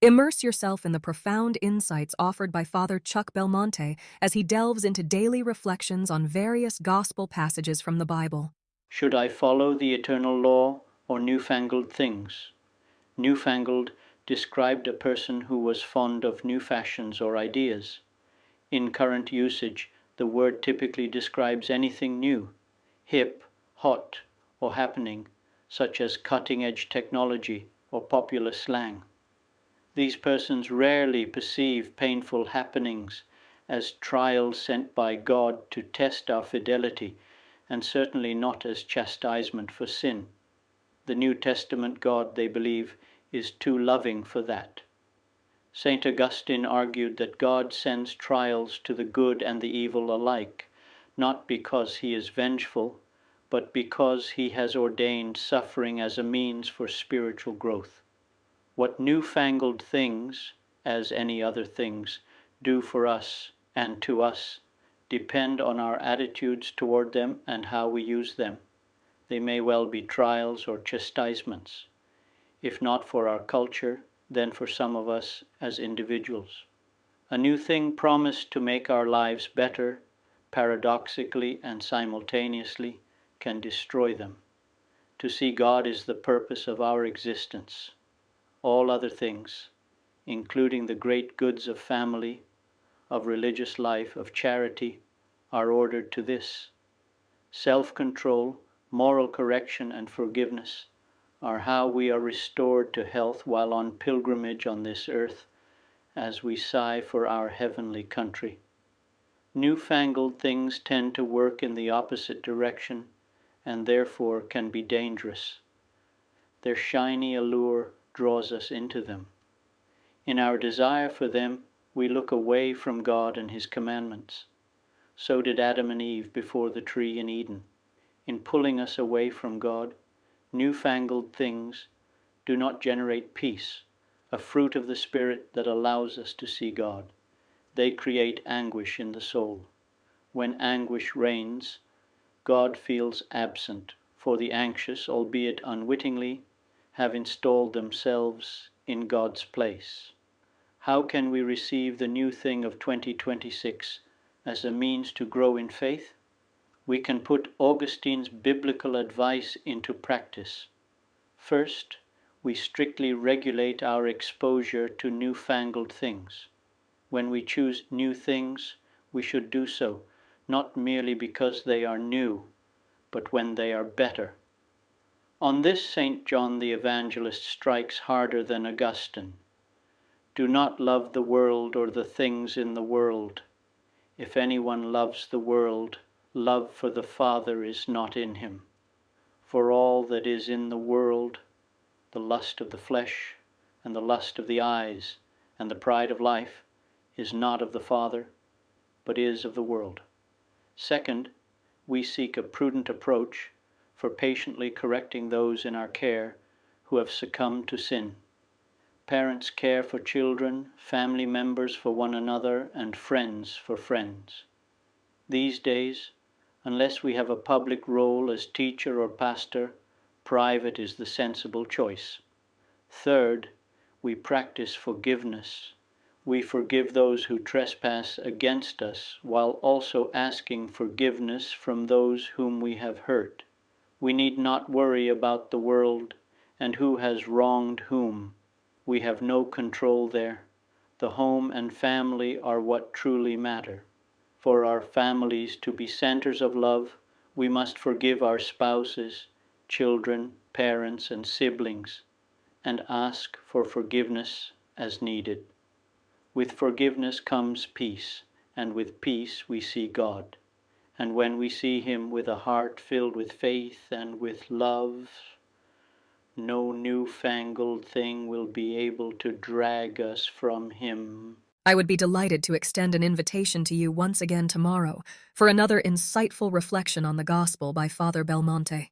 Immerse yourself in the profound insights offered by Father Chuck Belmonte as he delves into daily reflections on various gospel passages from the Bible. Should I follow the eternal law or newfangled things? Newfangled described a person who was fond of new fashions or ideas. In current usage, the word typically describes anything new, hip, hot, or happening, such as cutting-edge technology or popular slang. These persons rarely perceive painful happenings as trials sent by God to test our fidelity, and certainly not as chastisement for sin. The New Testament God, they believe, is too loving for that. St. Augustine argued that God sends trials to the good and the evil alike, not because he is vengeful, but because he has ordained suffering as a means for spiritual growth. What newfangled things, as any other things, do for us and to us depend on our attitudes toward them and how we use them. They may well be trials or chastisements, if not for our culture, then for some of us as individuals. A new thing promised to make our lives better, paradoxically and simultaneously, can destroy them. To see God is the purpose of our existence. All other things, including the great goods of family, of religious life, of charity, are ordered to this. Self-control, moral correction, and forgiveness are how we are restored to health while on pilgrimage on this earth, as we sigh for our heavenly country. Newfangled things tend to work in the opposite direction, and therefore can be dangerous. Their shiny allure draws us into them. In our desire for them, we look away from God and His commandments. So did Adam and Eve before the tree in Eden. In pulling us away from God, newfangled things do not generate peace, a fruit of the Spirit that allows us to see God. They create anguish in the soul. When anguish reigns, God feels absent, for the anxious, albeit unwittingly, have installed themselves in God's place. How can we receive the new thing of 2026 as a means to grow in faith? We can put Augustine's biblical advice into practice. First, we strictly regulate our exposure to newfangled things. When we choose new things, we should do so, not merely because they are new, but when they are better. On this St. John the Evangelist strikes harder than Augustine. Do not love the world or the things in the world. If anyone loves the world, love for the Father is not in him. For all that is in the world, the lust of the flesh, and the lust of the eyes, and the pride of life, is not of the Father, but is of the world. Second, we seek a prudent approach for patiently correcting those in our care who have succumbed to sin. Parents care for children, family members for one another, and friends for friends. These days, unless we have a public role as teacher or pastor, private is the sensible choice. Third, we practice forgiveness. We forgive those who trespass against us, while also asking forgiveness from those whom we have hurt. We need not worry about the world and who has wronged whom. We have no control there. The home and family are what truly matter. For our families to be centers of love, we must forgive our spouses, children, parents, and siblings, and ask for forgiveness as needed. With forgiveness comes peace, and with peace we see God. And when we see Him with a heart filled with faith and with love, no newfangled thing will be able to drag us from Him. I would be delighted to extend an invitation to you once again tomorrow for another insightful reflection on the Gospel by Father Belmonte.